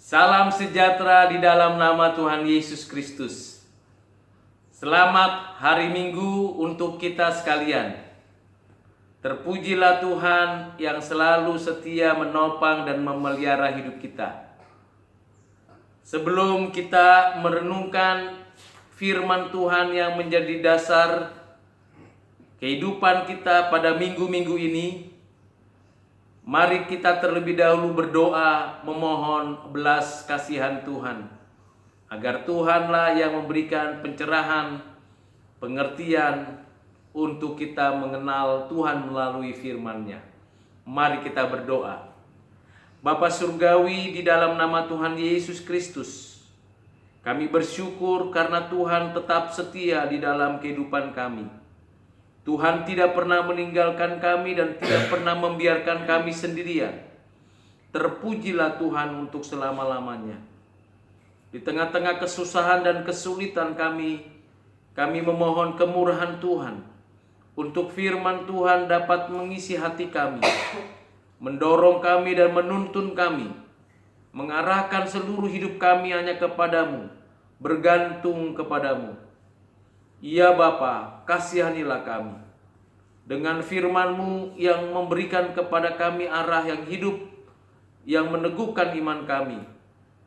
Salam sejahtera di dalam nama Tuhan Yesus Kristus. Selamat hari Minggu untuk kita sekalian. Terpujilah Tuhan yang selalu setia menopang dan memelihara hidup kita. Sebelum kita merenungkan firman Tuhan yang menjadi dasar kehidupan kita pada minggu-minggu ini, mari kita terlebih dahulu berdoa memohon belas kasihan Tuhan, agar Tuhanlah yang memberikan pencerahan, pengertian untuk kita mengenal Tuhan melalui firman-Nya. Mari kita berdoa. Bapa Surgawi, di dalam nama Tuhan Yesus Kristus, kami bersyukur karena Tuhan tetap setia di dalam kehidupan kami. Tuhan tidak pernah meninggalkan kami dan tidak pernah membiarkan kami sendirian. Terpujilah Tuhan untuk selama-lamanya. Di tengah-tengah kesusahan dan kesulitan kami memohon kemurahan Tuhan untuk firman Tuhan dapat mengisi hati kami, mendorong kami dan menuntun kami, mengarahkan seluruh hidup kami hanya kepadamu, bergantung kepadamu. Ya Bapa, kasihanilah kami dengan firman-Mu yang memberikan kepada kami arah yang hidup, yang meneguhkan iman kami.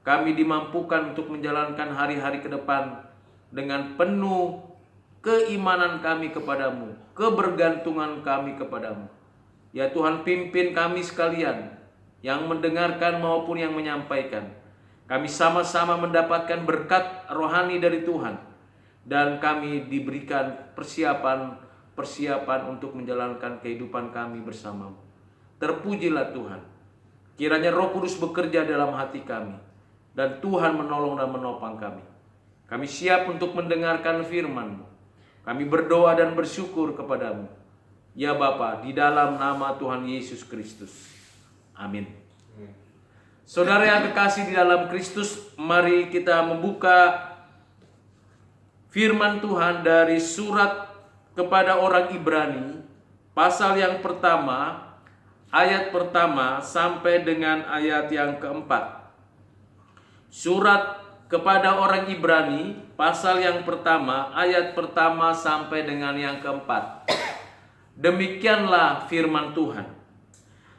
Kami dimampukan untuk menjalankan hari-hari ke depan dengan penuh keimanan kami kepadamu, kebergantungan kami kepadamu. Ya Tuhan, pimpin kami sekalian, yang mendengarkan maupun yang menyampaikan. Kami sama-sama mendapatkan berkat rohani dari Tuhan, dan kami diberikan persiapan untuk menjalankan kehidupan kami bersamamu. Terpujilah Tuhan. Kiranya Roh Kudus bekerja dalam hati kami, dan Tuhan menolong dan menopang kami. Kami siap untuk mendengarkan firman-Mu. Kami berdoa dan bersyukur kepadamu. Ya Bapa, di dalam nama Tuhan Yesus Kristus. Amin. Saudara yang kekasih di dalam Kristus, mari kita membuka firman Tuhan dari surat kepada orang Ibrani, pasal yang pertama, ayat pertama sampai dengan ayat yang keempat. Surat kepada orang Ibrani, pasal yang pertama, ayat pertama sampai dengan yang keempat. Demikianlah firman Tuhan.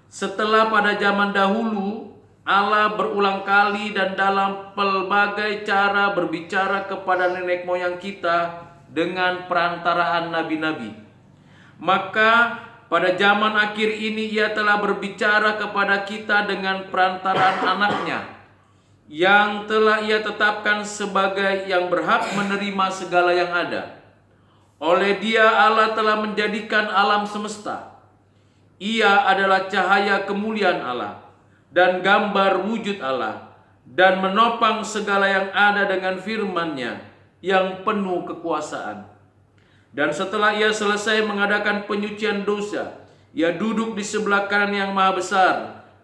Setelah pada zaman dahulu Allah berulang kali dan dalam pelbagai cara berbicara kepada nenek moyang kita dengan perantaraan nabi-nabi. Maka pada zaman akhir ini Ia telah berbicara kepada kita dengan perantaraan anaknya, yang telah Ia tetapkan sebagai yang berhak menerima segala yang ada. Oleh Dia Allah telah menjadikan alam semesta. Ia adalah cahaya kemuliaan Allah dan gambar wujud Allah, dan menopang segala yang ada dengan firman-Nya yang penuh kekuasaan. Dan setelah Ia selesai mengadakan penyucian dosa, Ia duduk di sebelah kanan yang maha besar,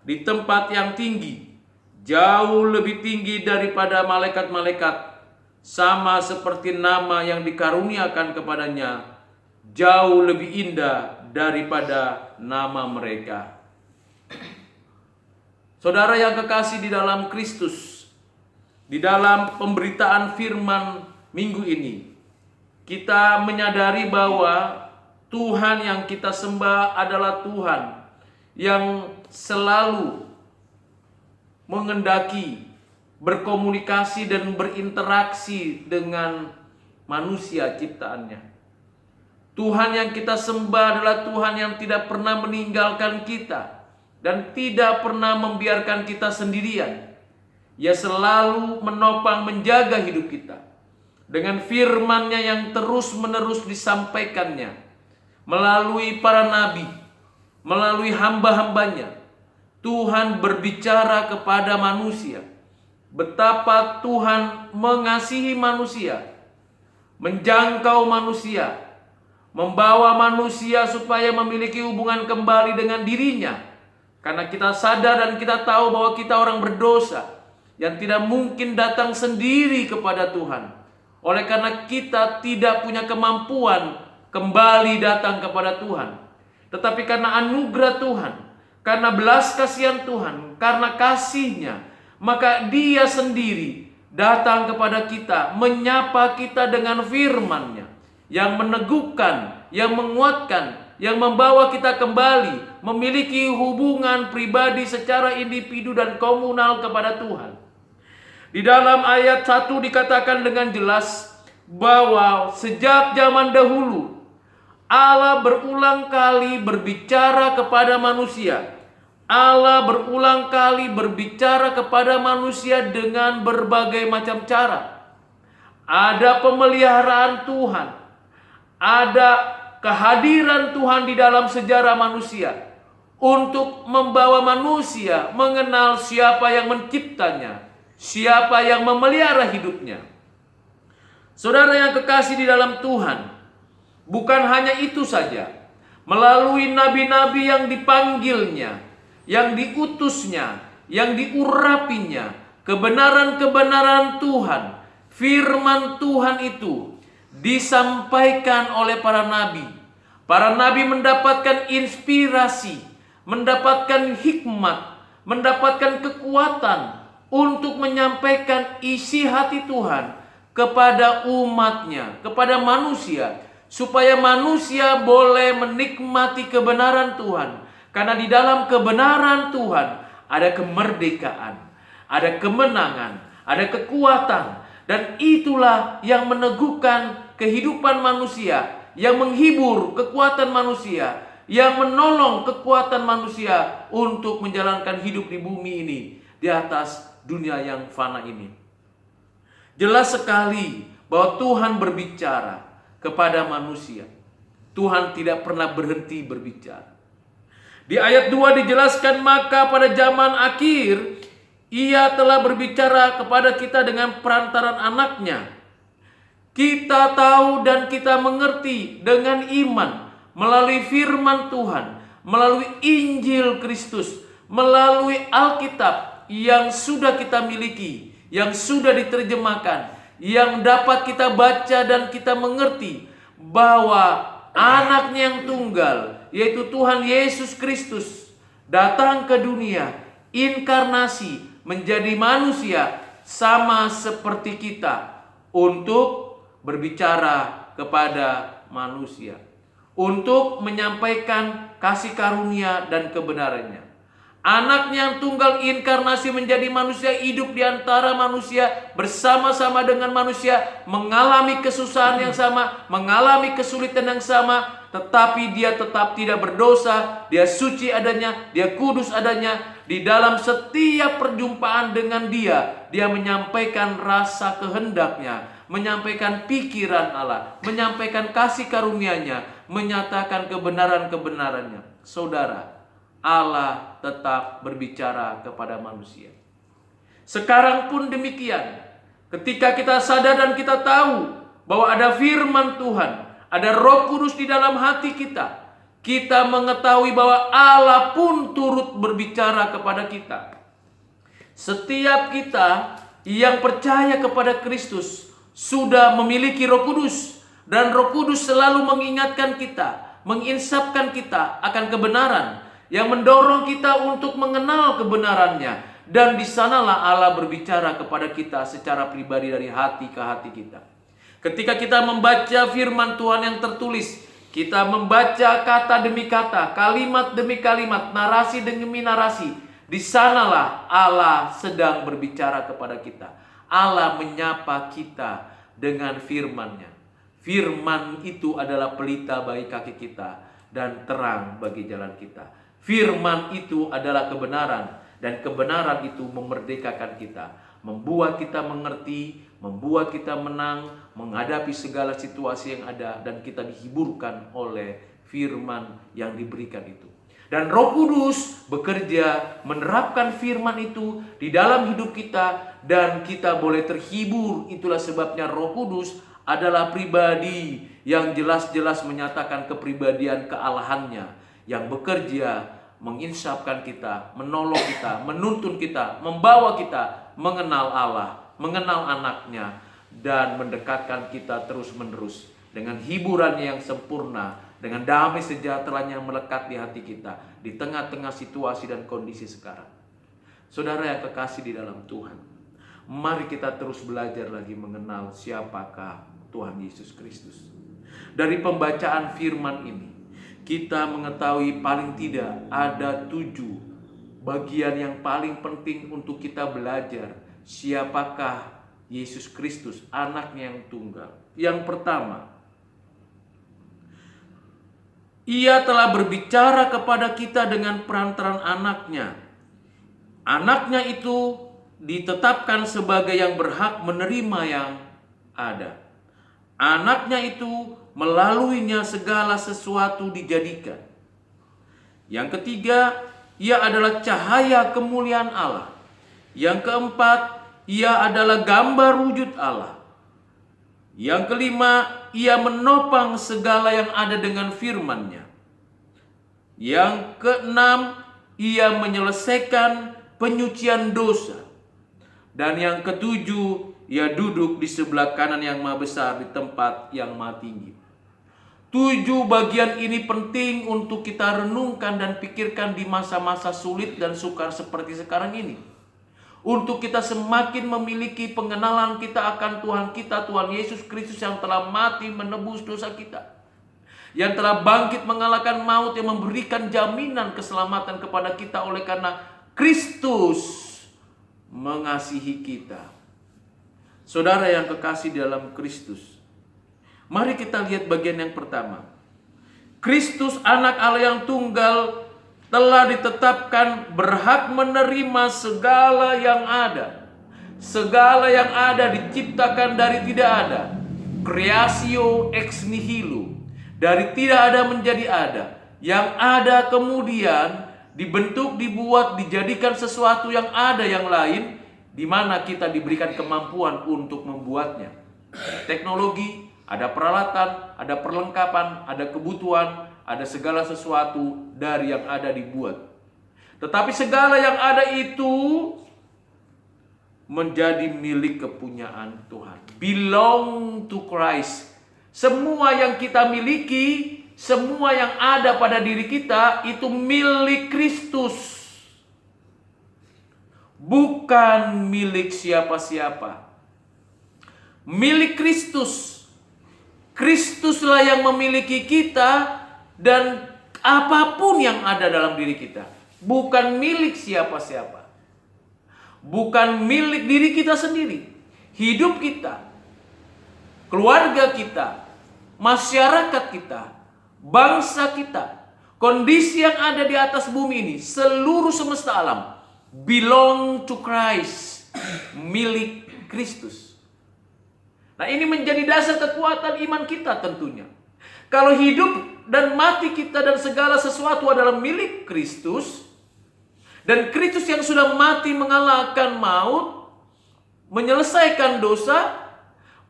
di tempat yang tinggi, jauh lebih tinggi daripada malaikat-malaikat, sama seperti nama yang dikaruniakan kepadanya, jauh lebih indah daripada nama mereka. Saudara yang kekasih di dalam Kristus, di dalam pemberitaan firman minggu ini, kita menyadari bahwa Tuhan yang kita sembah adalah Tuhan yang selalu mengendaki, berkomunikasi dan berinteraksi dengan manusia ciptaannya. Tuhan yang kita sembah adalah Tuhan yang tidak pernah meninggalkan kita dan tidak pernah membiarkan kita sendirian. Ia selalu menopang, menjaga hidup kita dengan firman-Nya yang terus-menerus disampaikannya melalui para nabi, melalui hamba-hambanya. Tuhan berbicara kepada manusia. Betapa Tuhan mengasihi manusia, menjangkau manusia, membawa manusia supaya memiliki hubungan kembali dengan dirinya. Karena kita sadar dan kita tahu bahwa kita orang berdosa yang tidak mungkin datang sendiri kepada Tuhan. Oleh karena kita tidak punya kemampuan kembali datang kepada Tuhan. Tetapi karena anugerah Tuhan, karena belas kasihan Tuhan, karena kasih-Nya, maka Dia sendiri datang kepada kita, menyapa kita dengan firman-Nya yang meneguhkan, yang menguatkan, yang membawa kita kembali memiliki hubungan pribadi secara individu dan komunal kepada Tuhan. Di dalam ayat 1 dikatakan dengan jelas bahwa sejak zaman dahulu Allah berulang kali berbicara kepada manusia. Allah berulang kali berbicara kepada manusia dengan berbagai macam cara. Ada pemeliharaan Tuhan, ada kehadiran Tuhan di dalam sejarah manusia untuk membawa manusia mengenal siapa yang menciptanya, siapa yang memelihara hidupnya. Saudara yang kekasih di dalam Tuhan, bukan hanya itu saja. Melalui nabi-nabi yang dipanggilnya, yang diutusnya, yang diurapinya, kebenaran-kebenaran Tuhan, firman Tuhan itu disampaikan oleh para nabi. Para nabi mendapatkan inspirasi, mendapatkan hikmat, mendapatkan kekuatan untuk menyampaikan isi hati Tuhan kepada umatnya, kepada manusia, supaya manusia boleh menikmati kebenaran Tuhan. Karena di dalam kebenaran Tuhan ada kemerdekaan, ada kemenangan, ada kekuatan. Dan itulah yang meneguhkan kehidupan manusia, yang menghibur kekuatan manusia, yang menolong kekuatan manusia untuk menjalankan hidup di bumi ini, di atas dunia yang fana ini. Jelas sekali bahwa Tuhan berbicara kepada manusia. Tuhan tidak pernah berhenti berbicara. Di ayat 2 dijelaskan, maka pada zaman akhir Ia telah berbicara kepada kita dengan perantaran anaknya. Kita tahu dan kita mengerti dengan iman melalui firman Tuhan, melalui Injil Kristus, melalui Alkitab yang sudah kita miliki, yang sudah diterjemahkan, yang dapat kita baca dan kita mengerti bahwa anaknya yang tunggal, yaitu Tuhan Yesus Kristus, datang ke dunia, inkarnasi, menjadi manusia sama seperti kita untuk berbicara kepada manusia, untuk menyampaikan kasih karunia dan kebenarannya. Anaknya yang tunggal inkarnasi menjadi manusia, hidup di antara manusia, bersama-sama dengan manusia, mengalami kesusahan yang sama, mengalami kesulitan yang sama, tetapi Dia tetap tidak berdosa, Dia suci adanya, Dia kudus adanya. Di dalam setiap perjumpaan dengan Dia, Dia menyampaikan rasa kehendaknya, menyampaikan pikiran Allah, menyampaikan kasih karunia-Nya, menyatakan kebenaran-kebenarannya. Saudara, Allah tetap berbicara kepada manusia. Sekarang pun demikian. Ketika kita sadar dan kita tahu bahwa ada firman Tuhan, ada Roh Kudus di dalam hati kita, kita mengetahui bahwa Allah pun turut berbicara kepada kita. Setiap kita yang percaya kepada Kristus sudah memiliki Roh Kudus, dan Roh Kudus selalu mengingatkan kita, menginsapkan kita akan kebenaran, yang mendorong kita untuk mengenal kebenarannya. Dan di sanalah Allah berbicara kepada kita secara pribadi dari hati ke hati kita. Ketika kita membaca firman Tuhan yang tertulis, kita membaca kata demi kata, kalimat demi kalimat, narasi demi narasi, di sanalah Allah sedang berbicara kepada kita. Allah menyapa kita dengan firman-Nya. Firman itu adalah pelita bagi kaki kita dan terang bagi jalan kita. Firman itu adalah kebenaran, dan kebenaran itu memerdekakan kita, membuat kita mengerti, membuat kita menang menghadapi segala situasi yang ada, dan kita dihiburkan oleh firman yang diberikan itu. Dan Roh Kudus bekerja menerapkan firman itu di dalam hidup kita, dan kita boleh terhibur. Itulah sebabnya Roh Kudus adalah pribadi yang jelas-jelas menyatakan kepribadian kealahannya, yang bekerja menginsapkan kita, menolong kita, menuntun kita, membawa kita mengenal Allah, mengenal anaknya, dan mendekatkan kita terus-menerus dengan hiburannya yang sempurna, dengan damai sejahteranya yang melekat di hati kita di tengah-tengah situasi dan kondisi sekarang. Saudara yang kekasih di dalam Tuhan, mari kita terus belajar lagi mengenal siapakah Tuhan Yesus Kristus. Dari pembacaan firman ini, kita mengetahui paling tidak ada 7 bagian yang paling penting untuk kita belajar siapakah Yesus Kristus, anaknya yang tunggal. Yang pertama, Ia telah berbicara kepada kita dengan perantaran anaknya. Anaknya itu ditetapkan sebagai yang berhak menerima yang ada. Anaknya itu melaluinya segala sesuatu dijadikan. Yang ketiga, Ia adalah cahaya kemuliaan Allah. Yang keempat, Ia adalah gambar wujud Allah. Yang kelima, Ia menopang segala yang ada dengan firman-Nya. Yang keenam, Ia menyelesaikan penyucian dosa. Dan yang ketujuh, Ia duduk di sebelah kanan yang maha besar di tempat yang maha tinggi. 7 bagian ini penting untuk kita renungkan dan pikirkan di masa-masa sulit dan sukar seperti sekarang ini. Untuk kita semakin memiliki pengenalan kita akan Tuhan kita, Tuhan Yesus Kristus yang telah mati menebus dosa kita. Yang telah bangkit mengalahkan maut, yang memberikan jaminan keselamatan kepada kita oleh karena Kristus mengasihi kita. Saudara yang kekasih dalam Kristus, mari kita lihat bagian yang pertama. Kristus anak Allah yang tunggal telah ditetapkan berhak menerima segala yang ada. Segala yang ada diciptakan dari tidak ada. Creatio ex nihilo. Dari tidak ada menjadi ada. Yang ada kemudian dibentuk, dibuat, dijadikan sesuatu yang ada yang lain, di mana kita diberikan kemampuan untuk membuatnya. Teknologi, ada peralatan, ada perlengkapan, ada kebutuhan, ada segala sesuatu dari yang ada dibuat. Tetapi segala yang ada itu menjadi milik kepunyaan Tuhan. Belong to Christ. Semua yang kita miliki, semua yang ada pada diri kita itu milik Kristus. Bukan milik siapa-siapa. Milik Kristus. Kristuslah yang memiliki kita dan apapun yang ada dalam diri kita. Bukan milik siapa-siapa. Bukan milik diri kita sendiri. Hidup kita, keluarga kita, masyarakat kita, bangsa kita, kondisi yang ada di atas bumi ini, seluruh semesta alam, belong to Christ. Milik Kristus. Nah, ini menjadi dasar kekuatan iman kita tentunya. Kalau hidup dan mati kita dan segala sesuatu adalah milik Kristus, dan Kristus yang sudah mati mengalahkan maut, menyelesaikan dosa,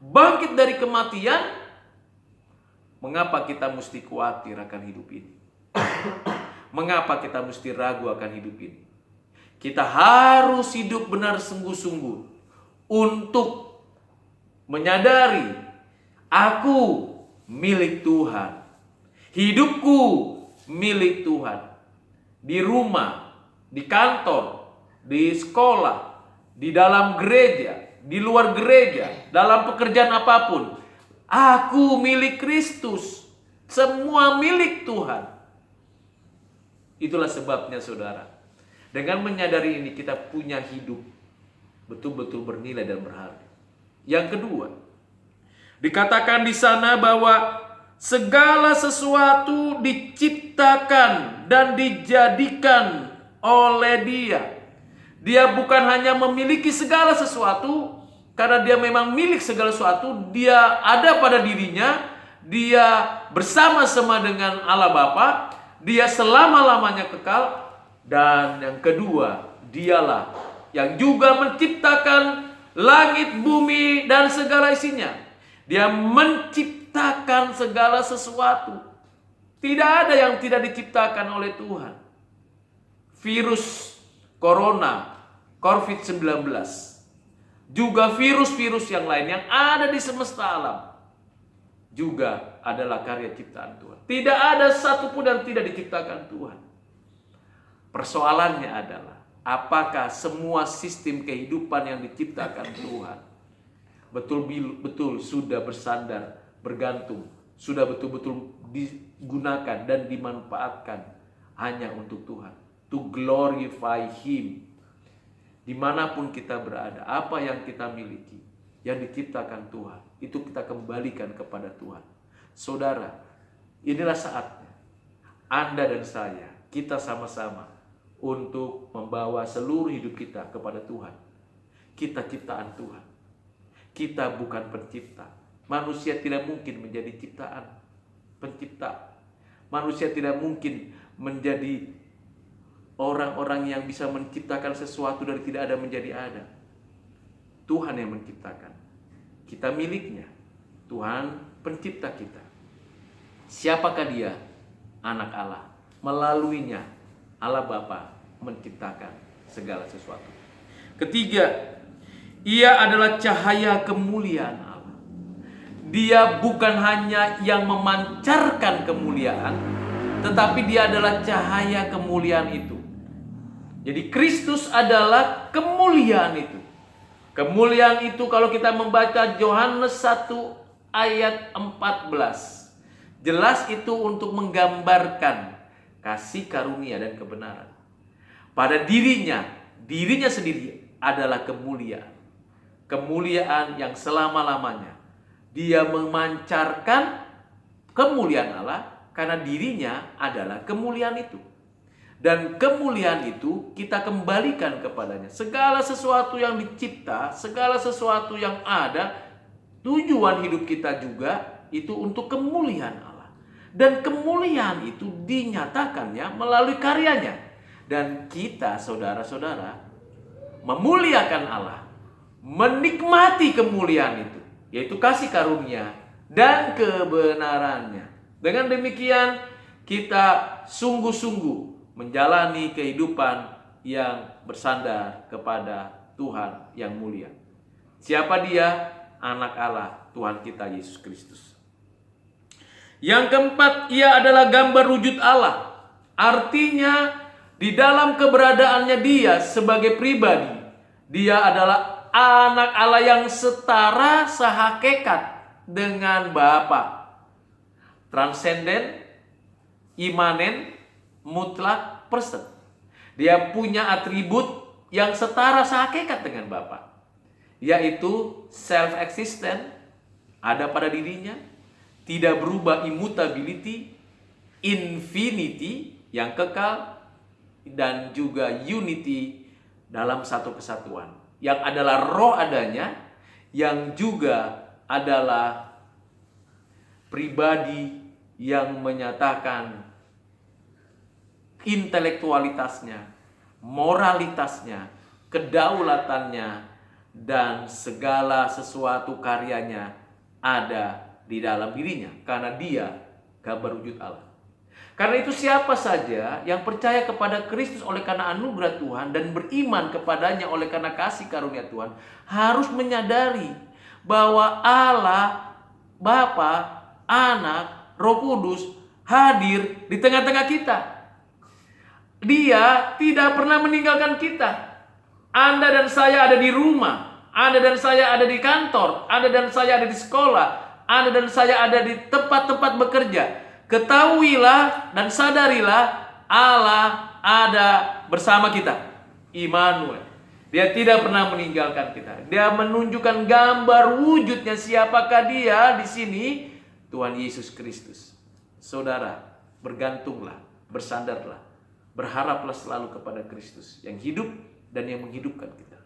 bangkit dari kematian, mengapa kita mesti khawatir akan hidup ini? Mengapa kita mesti ragu akan hidup ini? Kita harus hidup benar sungguh-sungguh untuk menyadari aku milik Tuhan. Hidupku milik Tuhan. Di rumah, di kantor, di sekolah, di dalam gereja, di luar gereja, dalam pekerjaan apapun, aku milik Kristus. Semua milik Tuhan. Itulah sebabnya saudara, dengan menyadari ini kita punya hidup betul-betul bernilai dan berharga. Yang kedua, dikatakan di sana bahwa segala sesuatu diciptakan dan dijadikan oleh Dia. Dia bukan hanya memiliki segala sesuatu, karena Dia memang milik segala sesuatu. Dia ada pada dirinya. Dia bersama-sama dengan Allah Bapa. Dia selama-lamanya kekal. Dan yang kedua, Dialah yang juga menciptakan langit, bumi, dan segala isinya. Dia menciptakan segala sesuatu. Tidak ada yang tidak diciptakan oleh Tuhan. Virus corona, COVID-19, juga virus-virus yang lain yang ada di semesta alam, juga adalah karya ciptaan Tuhan. Tidak ada satupun yang tidak diciptakan Tuhan. Persoalannya adalah apakah semua sistem kehidupan yang diciptakan Tuhan betul-betul sudah bersandar, bergantung, sudah betul-betul digunakan dan dimanfaatkan hanya untuk Tuhan, to glorify Him. Dimanapun kita berada, apa yang kita miliki, yang diciptakan Tuhan, itu kita kembalikan kepada Tuhan. Saudara, inilah saatnya Anda dan saya, kita sama-sama untuk membawa seluruh hidup kita kepada Tuhan. Kita ciptaan Tuhan. Kita bukan pencipta. Manusia tidak mungkin menjadi ciptaan pencipta. Manusia tidak mungkin menjadi orang-orang yang bisa menciptakan sesuatu dari tidak ada menjadi ada. Tuhan yang menciptakan. Kita miliknya. Tuhan pencipta kita. Siapakah Dia? Anak Allah. Melaluinya Allah Bapa menciptakan segala sesuatu. Ketiga, Ia adalah cahaya kemuliaan Allah. Dia bukan hanya yang memancarkan kemuliaan, tetapi Dia adalah cahaya kemuliaan itu. Jadi Kristus adalah kemuliaan itu. Kemuliaan itu kalau kita membaca Yohanes 1 ayat 14. Jelas itu untuk menggambarkan kasih karunia dan kebenaran. Pada dirinya sendiri adalah kemuliaan. Kemuliaan yang selama-lamanya. Dia memancarkan kemuliaan Allah karena dirinya adalah kemuliaan itu. Dan kemuliaan itu kita kembalikan kepadanya. Segala sesuatu yang dicipta, segala sesuatu yang ada, tujuan hidup kita juga itu untuk kemuliaan Allah. Dan kemuliaan itu dinyatakannya melalui karyanya. Dan kita, saudara-saudara, memuliakan Allah, menikmati kemuliaan itu, yaitu kasih karunia dan kebenarannya. Dengan demikian kita sungguh-sungguh menjalani kehidupan yang bersandar kepada Tuhan yang mulia. Siapa Dia? Anak Allah, Tuhan kita Yesus Kristus. Yang keempat, Ia adalah gambar wujud Allah. Artinya di dalam keberadaannya Dia sebagai pribadi, Dia adalah anak Allah yang setara sehakikat dengan Bapa. Transenden, imanen, mutlak, person. Dia punya atribut yang setara sehakikat dengan Bapa, yaitu self-existent, ada pada dirinya, tidak berubah, immutability, infinity, yang kekal, dan juga unity dalam satu kesatuan, yang adalah roh adanya, yang juga adalah pribadi yang menyatakan intelektualitasnya, moralitasnya, kedaulatannya, dan segala sesuatu karyanya ada di dalam dirinya, karena Dia gambar wujud Allah. Karena itu siapa saja yang percaya kepada Kristus oleh karena anugerah Tuhan dan beriman kepadanya oleh karena kasih karunia Tuhan, harus menyadari bahwa Allah, Bapa, Anak, Roh Kudus hadir di tengah-tengah kita. Dia tidak pernah meninggalkan kita. Anda dan saya ada di rumah, Anda dan saya ada di kantor, Anda dan saya ada di sekolah, Anda dan saya ada di tempat-tempat bekerja. Ketahuilah dan sadarilah Allah ada bersama kita. Immanuel. Dia tidak pernah meninggalkan kita. Dia menunjukkan gambar wujudnya, siapakah Dia di sini? Tuhan Yesus Kristus. Saudara, bergantunglah, bersandarlah, berharaplah selalu kepada Kristus yang hidup dan yang menghidupkan kita.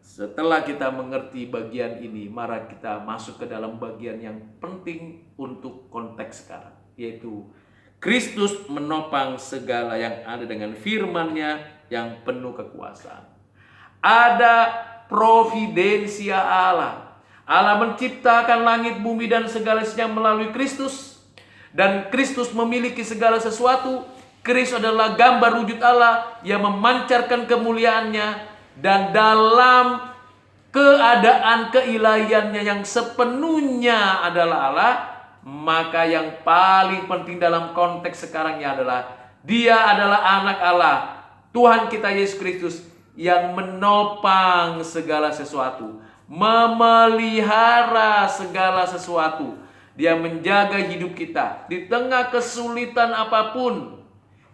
Setelah kita mengerti bagian ini, mari kita masuk ke dalam bagian yang penting untuk konteks sekarang, yaitu Kristus menopang segala yang ada dengan firman-Nya yang penuh kekuasaan. Ada providensia Allah. Allah menciptakan langit, bumi, dan segala sesuatu melalui Kristus. Dan Kristus memiliki segala sesuatu. Kristus adalah gambar wujud Allah yang memancarkan kemuliaannya. Dan dalam keadaan keilahiannya yang sepenuhnya adalah Allah, maka yang paling penting dalam konteks sekarangnya adalah Dia adalah anak Allah, Tuhan kita Yesus Kristus yang menopang segala sesuatu, memelihara segala sesuatu. Dia menjaga hidup kita di tengah kesulitan apapun.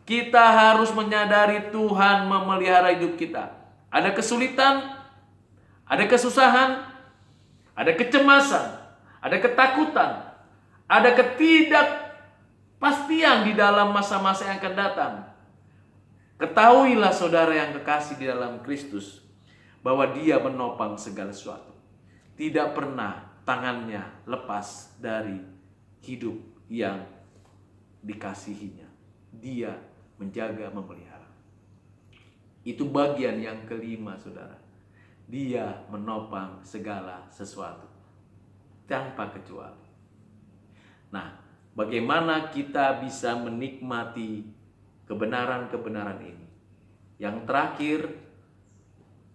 Kita harus menyadari Tuhan memelihara hidup kita. Ada kesulitan, ada kesusahan, ada kecemasan, ada ketakutan, ada ketidakpastian di dalam masa-masa yang akan datang. Ketahuilah saudara yang kekasih di dalam Kristus, bahwa Dia menopang segala sesuatu. Tidak pernah tangannya lepas dari hidup yang dikasihinya. Dia menjaga, memelihara. Itu bagian yang kelima, saudara. Dia menopang segala sesuatu tanpa kecuali. Nah, bagaimana kita bisa menikmati kebenaran-kebenaran ini? Yang terakhir,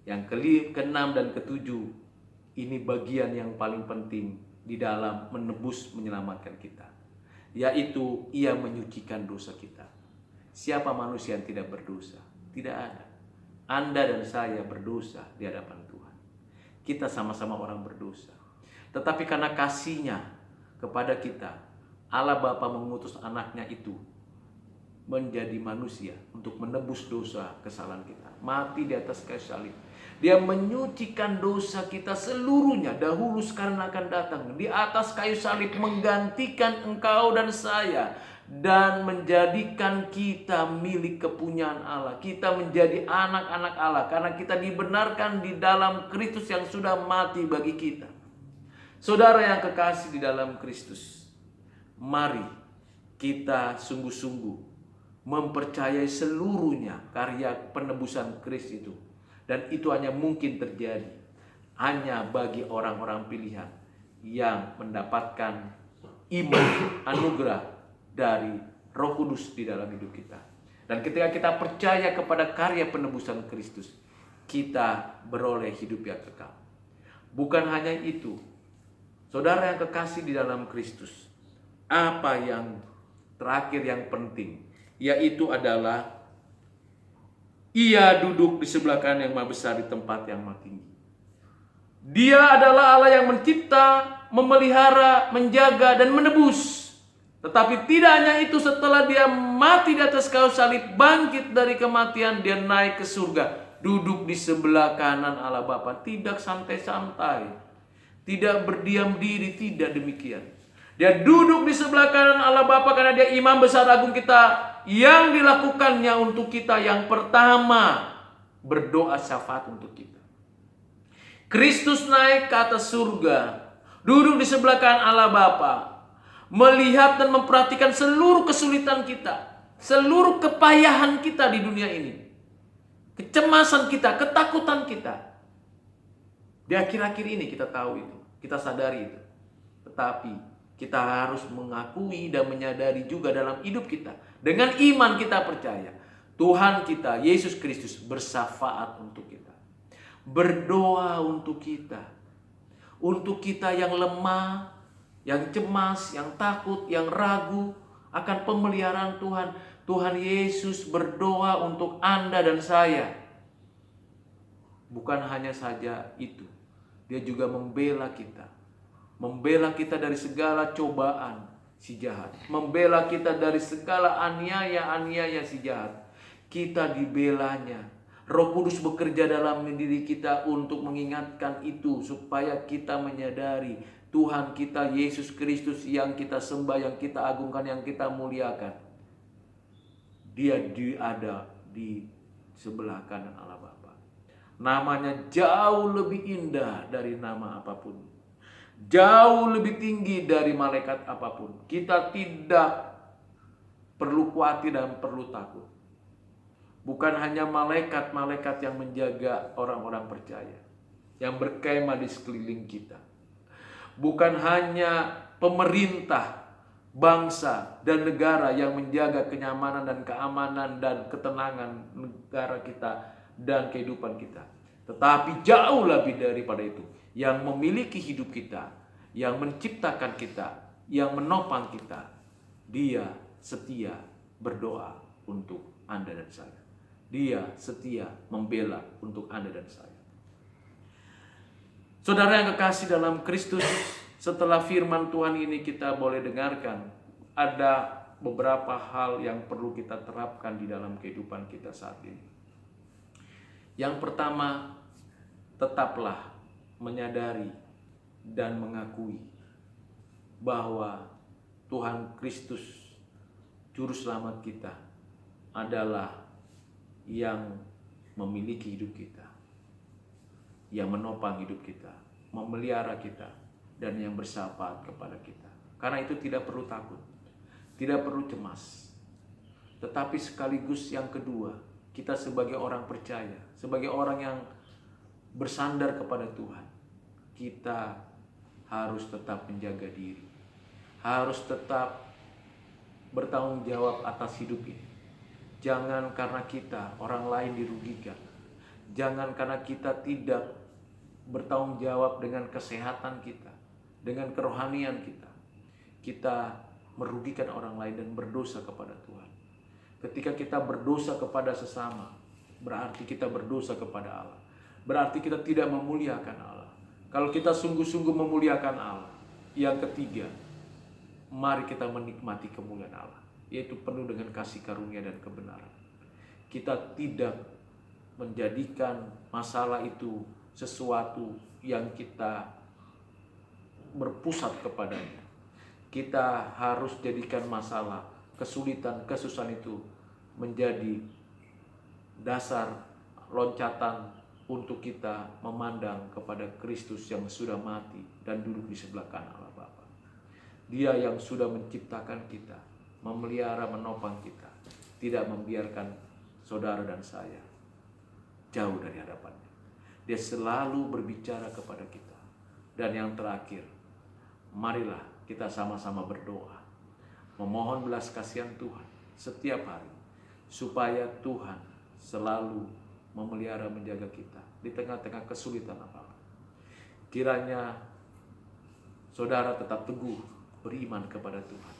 yang keenam dan ketujuh, ini bagian yang paling penting di dalam menebus, menyelamatkan kita, yaitu Ia menyucikan dosa kita. Siapa manusia yang tidak berdosa? Tidak ada. Anda dan saya berdosa di hadapan Tuhan. Kita sama-sama orang berdosa. Tetapi karena kasih-Nya kepada kita, Allah Bapa mengutus anaknya itu menjadi manusia untuk menebus dosa kesalahan kita. Mati di atas kayu salib. Dia menyucikan dosa kita seluruhnya dahulu, sekarang, akan datang. Di atas kayu salib menggantikan engkau dan saya, dan menjadikan kita milik kepunyaan Allah. Kita menjadi anak-anak Allah karena kita dibenarkan di dalam Kristus yang sudah mati bagi kita. Saudara yang kekasih di dalam Kristus, mari kita sungguh-sungguh mempercayai seluruhnya karya penebusan Kristus itu. Dan itu hanya mungkin terjadi hanya bagi orang-orang pilihan yang mendapatkan iman, anugerah dari Roh Kudus di dalam hidup kita. Dan ketika kita percaya kepada karya penebusan Kristus, kita beroleh hidup yang kekal. Bukan hanya itu, saudara yang kekasih di dalam Kristus, apa yang terakhir yang penting, yaitu adalah Ia duduk di sebelah kanan yang maha besar di tempat yang maha tinggi. Dia adalah Allah yang mencipta, memelihara, menjaga, dan menebus. Tetapi tidak hanya itu, setelah Dia mati di atas kayu salib, bangkit dari kematian, Dia naik ke surga, duduk di sebelah kanan Allah Bapa. Tidak santai-santai, tidak berdiam diri, tidak demikian. Dia duduk di sebelah kanan Allah Bapa karena Dia imam besar agung kita, yang dilakukannya untuk kita. Yang pertama, berdoa syafaat untuk kita. Kristus naik ke atas surga, duduk di sebelah kanan Allah Bapa, melihat dan memperhatikan seluruh kesulitan kita, seluruh kepayahan kita di dunia ini, kecemasan kita, ketakutan kita. Di akhir-akhir ini kita tahu itu, kita sadari itu. Tetapi kita harus mengakui dan menyadari juga dalam hidup kita, dengan iman kita percaya Tuhan kita Yesus Kristus bersyafaat untuk kita, berdoa untuk kita yang lemah, yang cemas, yang takut, yang ragu akan pemeliharaan Tuhan. Tuhan Yesus berdoa untuk Anda dan saya. Bukan hanya saja itu, Dia juga membela kita dari segala cobaan si jahat, membela kita dari segala aniaya si jahat. Kita dibelanya. Roh Kudus bekerja dalam diri kita untuk mengingatkan itu, supaya kita menyadari Tuhan kita Yesus Kristus yang kita sembah, yang kita agungkan, yang kita muliakan. Dia ada di sebelah kanan Allah Bapa. Namanya jauh lebih indah dari nama apapun, jauh lebih tinggi dari malaikat apapun. Kita tidak perlu khawatir dan perlu takut. Bukan hanya malaikat-malaikat yang menjaga orang-orang percaya, yang berkemah di sekeliling kita. Bukan hanya pemerintah, bangsa, dan negara yang menjaga kenyamanan dan keamanan dan ketenangan negara kita dan kehidupan kita. Tetapi jauh lebih daripada itu, yang memiliki hidup kita, yang menciptakan kita, yang menopang kita. Dia setia berdoa untuk Anda dan saya. Dia setia membela untuk Anda dan saya. Saudara yang kekasih dalam Kristus, setelah firman Tuhan ini kita boleh dengarkan, ada beberapa hal yang perlu kita terapkan di dalam kehidupan kita saat ini. Yang pertama, tetaplah menyadari dan mengakui bahwa Tuhan Kristus, Juru Selamat kita, adalah yang memiliki hidup kita, yang menopang hidup kita, memelihara kita, dan yang bersyafaat kepada kita. Karena itu tidak perlu takut, tidak perlu cemas. Tetapi sekaligus yang kedua, kita sebagai orang percaya, sebagai orang yang bersandar kepada Tuhan, kita harus tetap menjaga diri, harus tetap bertanggung jawab atas hidup ini. Jangan karena kita orang lain dirugikan, jangan karena kita tidak bertanggung jawab dengan kesehatan kita, dengan kerohanian kita, kita merugikan orang lain dan berdosa kepada Tuhan. Ketika kita berdosa kepada sesama, berarti kita berdosa kepada Allah. Berarti kita tidak memuliakan Allah. Kalau kita sungguh-sungguh memuliakan Allah, yang ketiga, mari kita menikmati kemuliaan Allah, yaitu penuh dengan kasih karunia dan kebenaran. Kita tidak menjadikan masalah itu sesuatu yang kita berpusat kepadanya. Kita harus jadikan masalah, kesulitan, kesusahan itu menjadi dasar loncatan untuk kita memandang kepada Kristus yang sudah mati dan duduk di sebelah kanan Allah Bapa. Dia yang sudah menciptakan kita, memelihara, menopang kita, tidak membiarkan saudara dan saya jauh dari hadapannya. Dia selalu berbicara kepada kita. Dan yang terakhir, marilah kita sama-sama berdoa, memohon belas kasihan Tuhan setiap hari, supaya Tuhan selalu memelihara, menjaga kita di tengah-tengah kesulitan apapun. Kiranya saudara tetap teguh beriman kepada Tuhan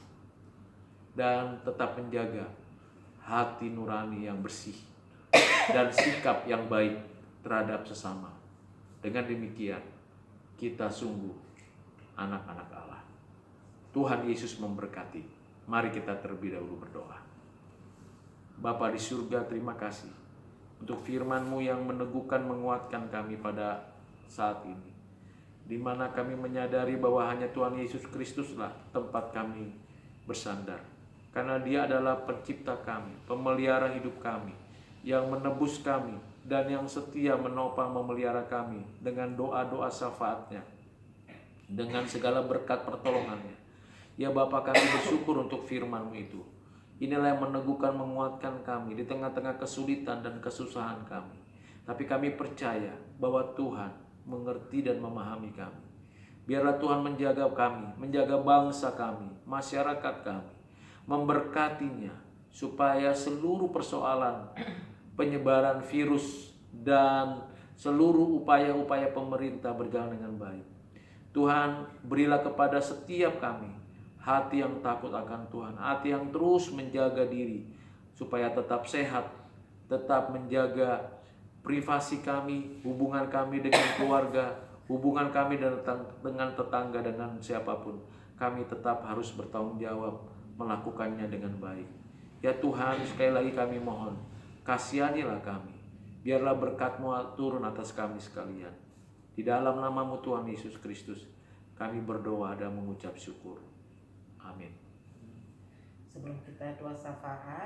dan tetap menjaga hati nurani yang bersih dan sikap yang baik terhadap sesama. Dengan demikian kita sungguh anak-anak Allah. Tuhan Yesus memberkati. Mari kita terlebih dahulu berdoa. Bapa di surga, terima kasih untuk firman-Mu yang meneguhkan, menguatkan kami pada saat ini, di mana kami menyadari bahwa hanya Tuhan Yesus Kristuslah tempat kami bersandar. Karena Dia adalah pencipta kami, pemelihara hidup kami, yang menebus kami, dan yang setia menopang memelihara kami dengan doa-doa syafaat-Nya, dengan segala berkat pertolongannya. Ya Bapa, kami bersyukur untuk firman-Mu itu. Inilah yang meneguhkan, menguatkan kami di tengah-tengah kesulitan dan kesusahan kami. Tapi kami percaya bahwa Tuhan mengerti dan memahami kami. Biarlah Tuhan menjaga kami, menjaga bangsa kami, masyarakat kami, memberkatinya, supaya seluruh persoalan penyebaran virus dan seluruh upaya-upaya pemerintah berjalan dengan baik. Tuhan, berilah kepada setiap kami hati yang takut akan Tuhan, hati yang terus menjaga diri supaya tetap sehat, tetap menjaga privasi kami, hubungan kami dengan keluarga, hubungan kami dengan tetangga, dengan siapapun. Kami tetap harus bertanggung jawab melakukannya dengan baik. Ya Tuhan, sekali lagi kami mohon, kasihanilah kami. Biarlah berkat-Mu turun atas kami sekalian. Di dalam nama-Mu Tuhan Yesus Kristus, kami berdoa dan mengucap syukur. Amin. Sebelum kita doa syafaat,